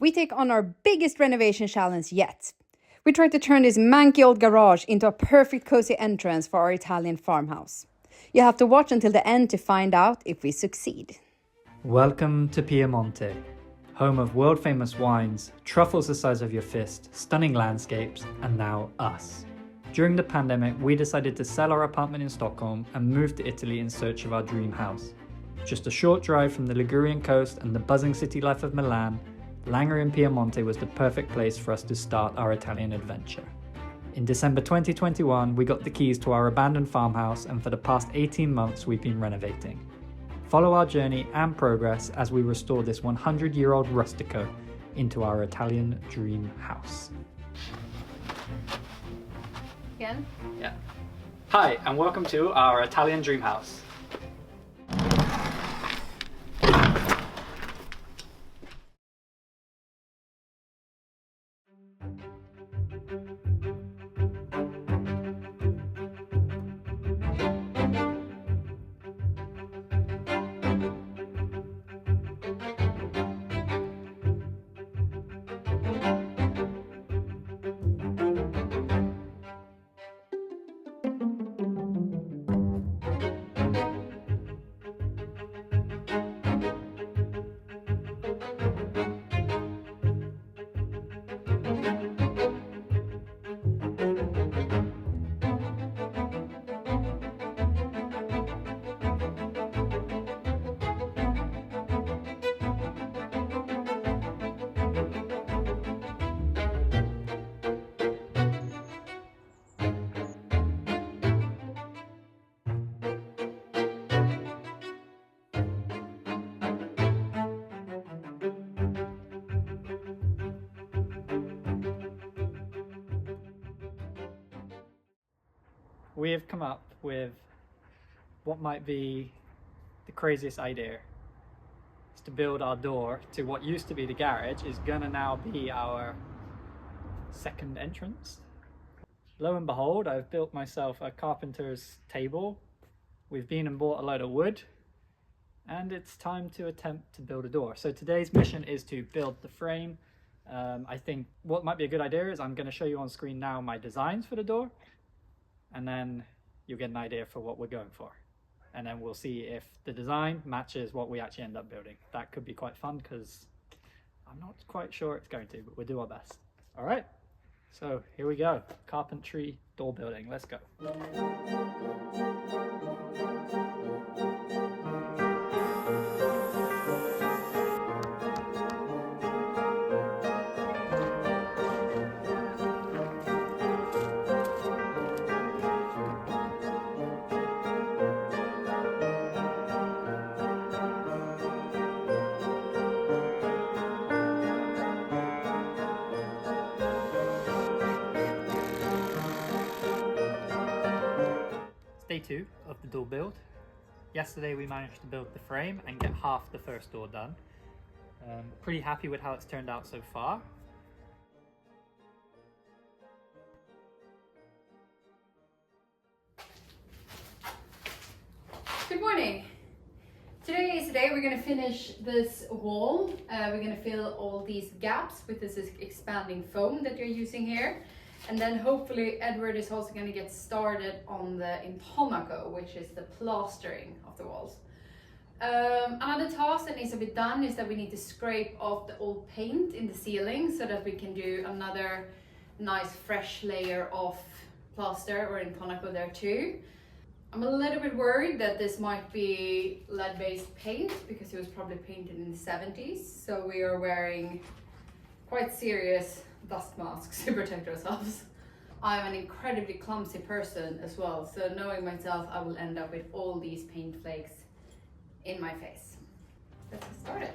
we take on our biggest renovation challenge yet. We try to turn this manky old garage into a perfect cozy entrance for our Italian farmhouse. You have to watch until the end to find out if we succeed. Welcome to Piemonte, home of world-famous wines, truffles the size of your fist, stunning landscapes, and now us. During the pandemic, we decided to sell our apartment in Stockholm and move to Italy in search of our dream house. Just a short drive from the Ligurian coast and the buzzing city life of Milan, Langer in Piemonte was the perfect place for us to start our Italian adventure. In December 2021, we got the keys to our abandoned farmhouse, and for the past 18 months we've been renovating. Follow our journey and progress as we restore this 100-year-old rustico into our Italian dream house. Again? Yeah. Hi, and welcome to our Italian dream house. We have come up with what might be the craziest idea. It's to build our door to what used to be the garage is gonna now be our second entrance. Lo and behold, I've built myself a carpenter's table. We've been and bought a load of wood, and it's time to attempt to build a door. So today's mission is to build the frame. I think what might be a good idea is I'm gonna show you on screen now my designs for the door, and then you'll get an idea for what we're going for. And then we'll see if the design matches what we actually end up building. That could be quite fun because I'm not quite sure it's going to, but we'll do our best. All right, so here we go. Carpentry door building, let's go. Day 2 of the door build. Yesterday we managed to build the frame and get half the first door done. Pretty happy with how it's turned out so far. Good morning. Today is the day we're going to finish this wall. We're going to fill all these gaps with this expanding foam that you're using here. And then hopefully Edward is also going to get started on the intonaco, which is the plastering of the walls. Another task that needs to be done is that we need to scrape off the old paint in the ceiling so that we can do another nice fresh layer of plaster or intonaco there too. I'm a little bit worried that this might be lead-based paint because it was probably painted in the 70s. So we are wearing quite serious dust masks to protect ourselves. I'm an incredibly clumsy person as well, so knowing myself, I will end up with all these paint flakes in my face. Let's get started.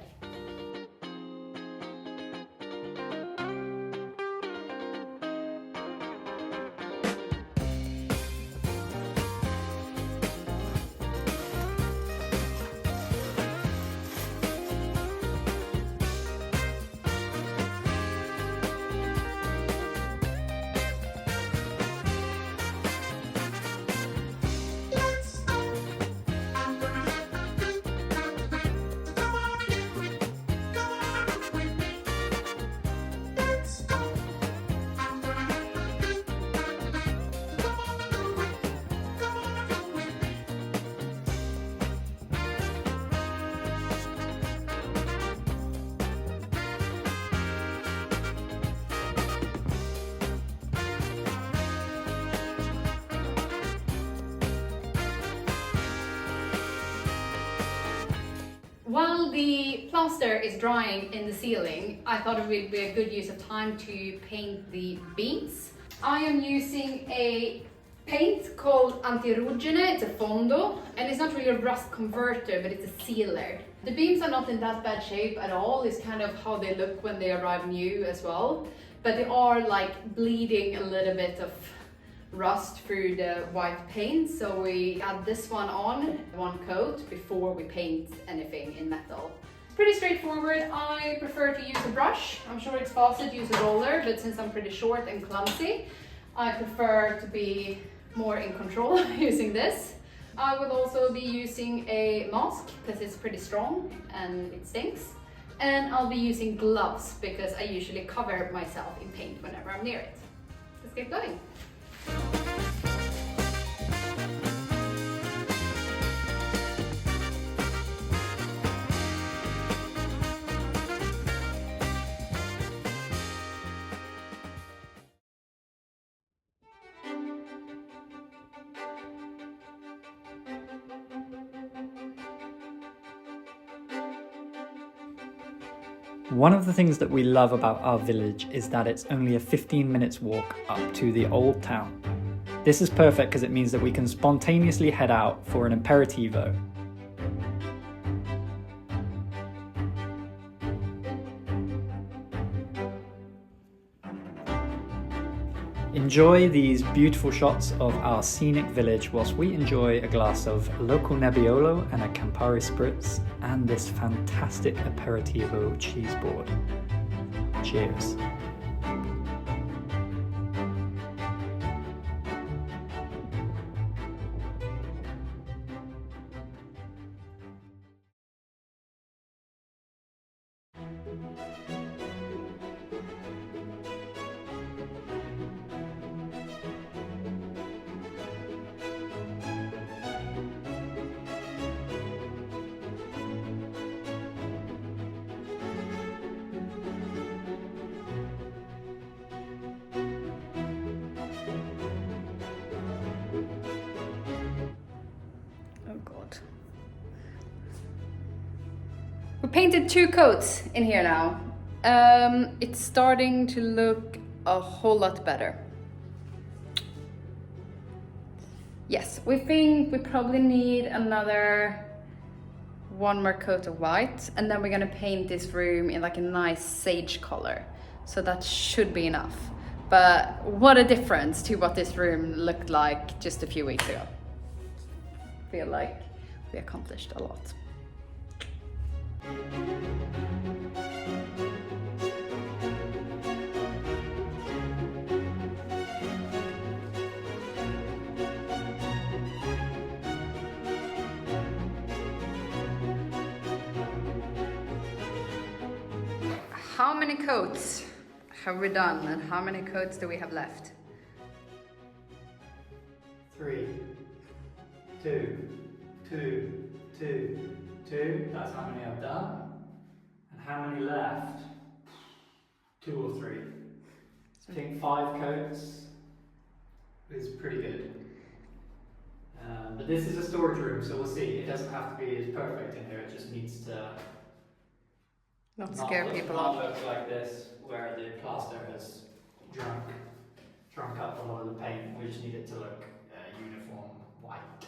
While the plaster is drying in the ceiling, I thought it would be a good use of time to paint the beams. I am using a paint called Antirugine, it's a fondo, and it's not really a rust converter, but it's a sealer. The beams are not in that bad shape at all, it's kind of how they look when they arrive new as well, but they are like bleeding a little bit of rust through the white paint, so we add this one on, one coat, before we paint anything in metal. Pretty straightforward. I prefer to use a brush. I'm sure it's faster to use a roller, but since I'm pretty short and clumsy, I prefer to be more in control using this. I will also be using a mask because it's pretty strong and it stinks. And I'll be using gloves because I usually cover myself in paint whenever I'm near it. Let's get going. One of the things that we love about our village is that it's only a 15 minutes walk up to the old town. This is perfect because it means that we can spontaneously head out for an aperitivo. Enjoy these beautiful shots of our scenic village whilst we enjoy a glass of local Nebbiolo and a Campari Spritz and this fantastic aperitivo cheese board. Cheers. Oh God. We painted 2 coats in here now. It's starting to look a whole lot better. Yes, we think we probably need another 1 more coat of white, and then we're gonna paint this room in like a nice sage color. So that should be enough. But what a difference to what this room looked like just a few weeks ago. Feel like we accomplished a lot. How many coats have we done and how many coats do we have left? 3, 2, 2, 2, 2. That's how many I've done. And how many left? 2 or 3. I think 5 coats is pretty good. But this is a storage room, so we'll see. It doesn't have to be as perfect in here. It just needs to Not scare people not off. look like this, where the plaster has drunk up a lot of the paint. We just need it to look uniform white.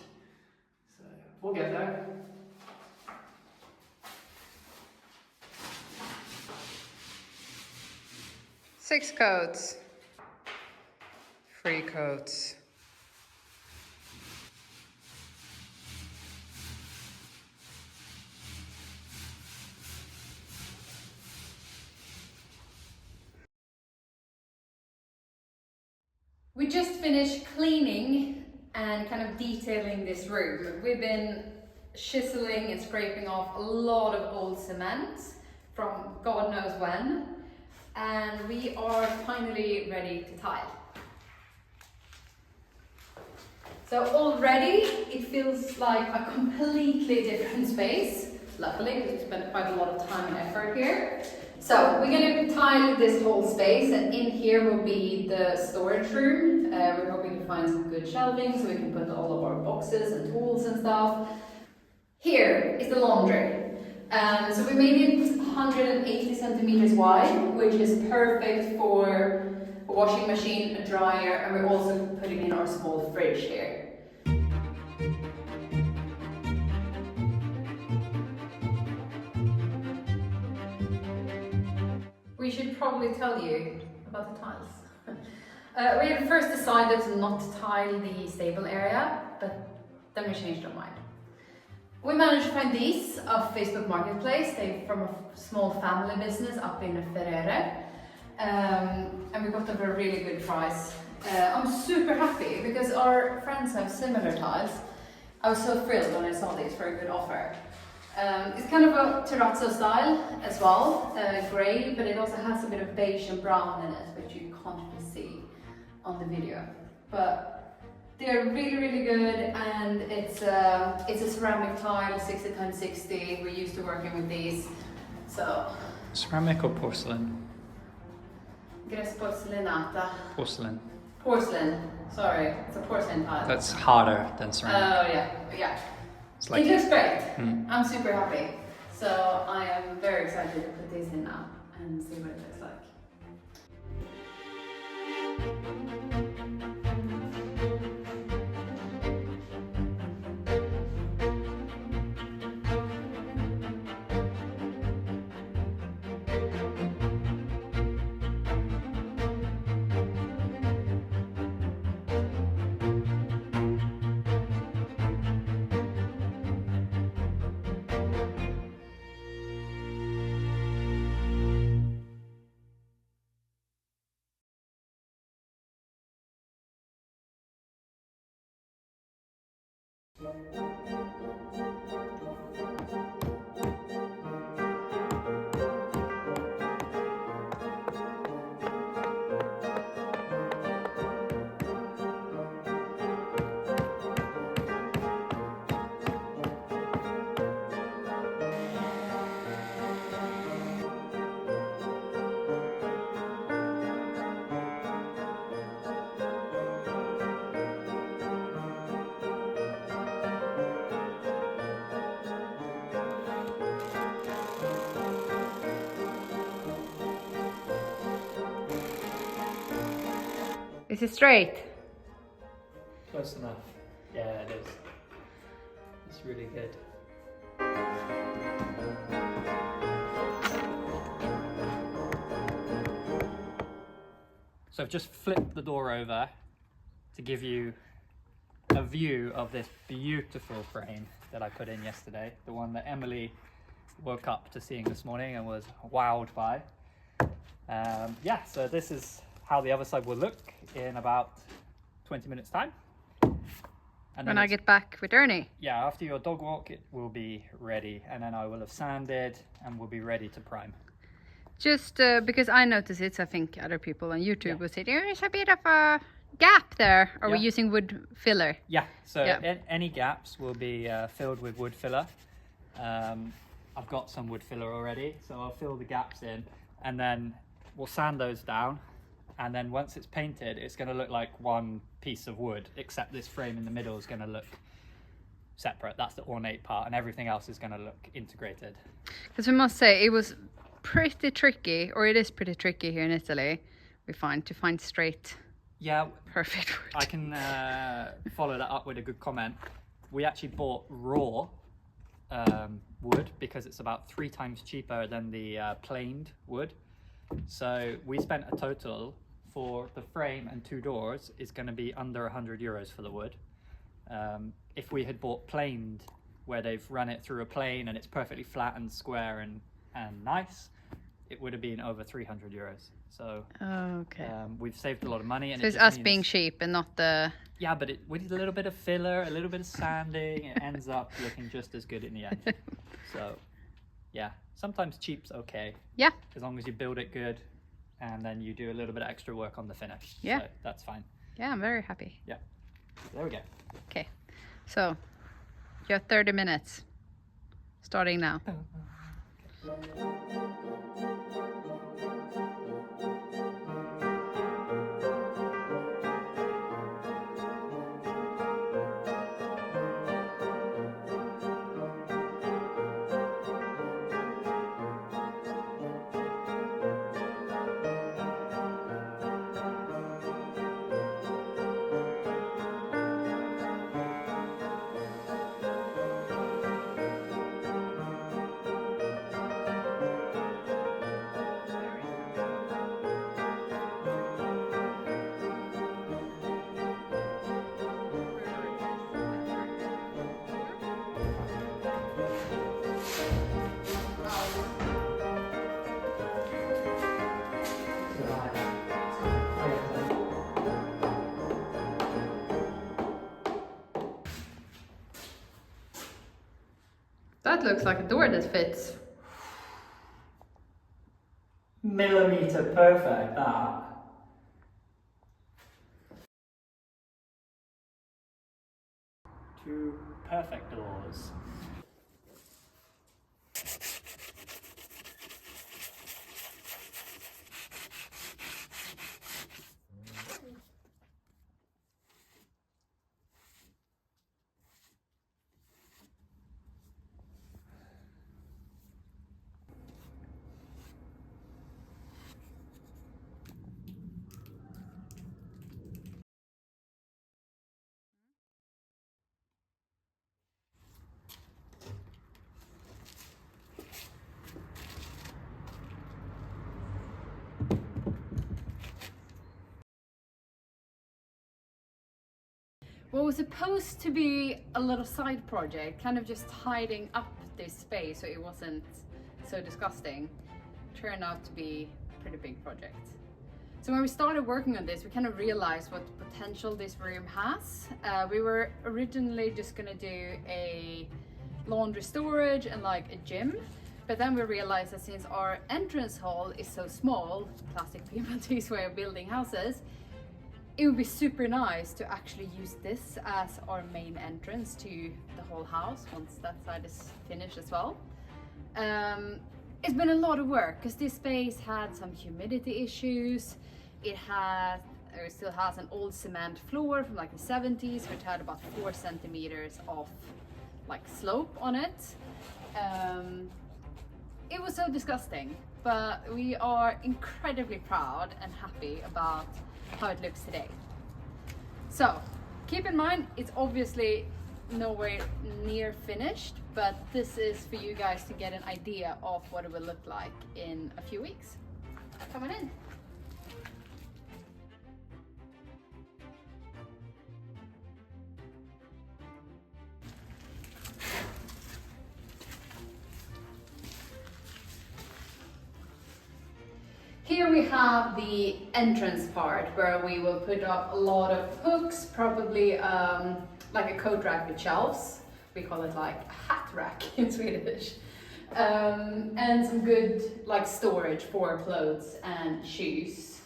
So we'll get there. Six coats. 3 coats. We just finished cleaning and kind of detailing this room. We've been chiseling and scraping off a lot of old cement from God knows when, and we are finally ready to tile. So already it feels like a completely different space, luckily, because we spent quite a lot of time and effort here. So we're going to tile this whole space, and in here will be the storage room. We're hoping to find some good shelving so we can put all of our boxes and tools and stuff. Here is the laundry. So we made it 180 centimeters wide, which is perfect for a washing machine, a dryer, and we're also putting in our small fridge here. We should probably tell you about the tiles. We had first decided to not tile the stable area, but then we changed our mind. We managed to find these off Facebook Marketplace. They're from a small family business up in Ferrere. And we got them for a really good price. I'm super happy because our friends have similar tiles. I was so thrilled when I saw these for a good offer. It's kind of a terrazzo style as well, grey, but it also has a bit of beige and brown in it, which you can't really see on the video. But they're really, really good, and it's a ceramic tile, 60x60. We're used to working with these, so. Ceramic or porcelain? Gres porcelinata. Porcelain. Porcelain, sorry, it's a porcelain tile. That's harder than ceramic. Oh yeah. It's like, It looks great. Mm. I'm super happy. So I am very excited to put these in now and see what it looks like. Is it straight? close enough. Yeah, it is. It's really good. So I've just flipped the door over to give you a view of this beautiful frame that I put in yesterday, the one that Emily woke up to seeing this morning and was wowed by. Yeah, so this is how the other side will look in about 20 minutes time. And when I get back with Ernie. Yeah, after your dog walk it will be ready, and then I will have sanded and we'll be ready to prime. Just because I noticed it, I think other people on YouTube will say there's a bit of a gap there. Are we using wood filler? Yeah, so any gaps will be filled with wood filler. I've got some wood filler already, so I'll fill the gaps in and then we'll sand those down, and then once it's painted it's going to look like one piece of wood, except this frame in the middle is going to look separate. That's the ornate part, and everything else is going to look integrated. Because we must say it was pretty tricky, or it is pretty tricky here in Italy, we find, to find straight, perfect wood. I can follow that up with a good comment. We actually bought raw wood because it's about 3 times cheaper than the planed wood. So we spent a total for the frame and 2 doors is going to be under €100 for the wood. If we had bought planed, where they've run it through a plane and it's perfectly flat and square and nice, it would have been over €300. So we've saved a lot of money. And so it's us being cheap and not the... Yeah, but with a little bit of filler, a little bit of sanding, it ends up looking just as good in the end. So yeah, sometimes cheap's okay. Yeah. As long as you build it good and then you do a little bit of extra work on the finish. Yeah. So that's fine. Yeah, I'm very happy. Yeah. There we go. Okay. So you have 30 minutes starting now. That looks like a door that fits. Millimeter perfect, that. Two perfect doors. What was supposed to be a little side project, kind of just tidying up this space so it wasn't so disgusting, turned out to be a pretty big project. So when we started working on this, we kind of realized what potential this room has. We were originally just gonna do a laundry storage and like a gym, but then we realized that since our entrance hall is so small, classic Piemonte way of building houses, it would be super nice to actually use this as our main entrance to the whole house once that side is finished as well. It's been a lot of work because this space had some humidity issues. It still has an old cement floor from like the 70s, which had about 4 centimeters of like slope on it. It was so disgusting, but we are incredibly proud and happy about how it looks today. So keep in mind, it's obviously nowhere near finished, but this is for you guys to get an idea of what it will look like in a few weeks. Come on in. Here we have the entrance part where we will put up a lot of hooks, probably like a coat rack with shelves. We call it like a hat rack in Swedish. And some good like storage for clothes and shoes.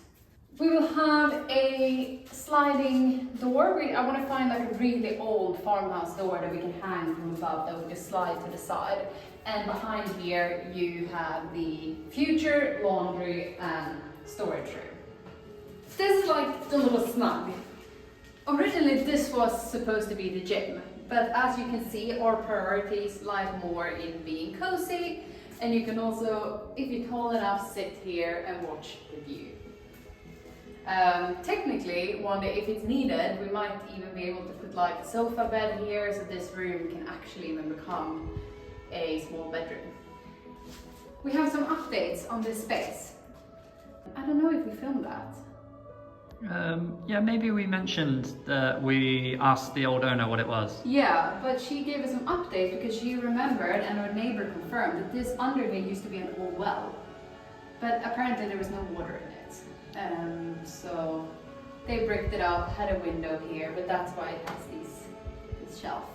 We will have a sliding door. I want to find like a really old farmhouse door that we can hang from above that will just slide to the side. And behind here you have the future laundry and storage room. This is like the little snug. Originally this was supposed to be the gym, but as you can see our priorities lie more in being cozy, and you can also, if you're tall enough, sit here and watch the view. Technically, one day if it's needed, we might even be able to put like a sofa bed here, so this room can actually even become a small bedroom. We have some updates on this space. I don't know if we filmed that. Yeah, maybe we mentioned that we asked the old owner what it was. Yeah, but she gave us some updates because she remembered and our neighbor confirmed that this under here used to be an old well. But apparently there was no water in it. So they bricked it up, had a window here, but that's why it has this shelf.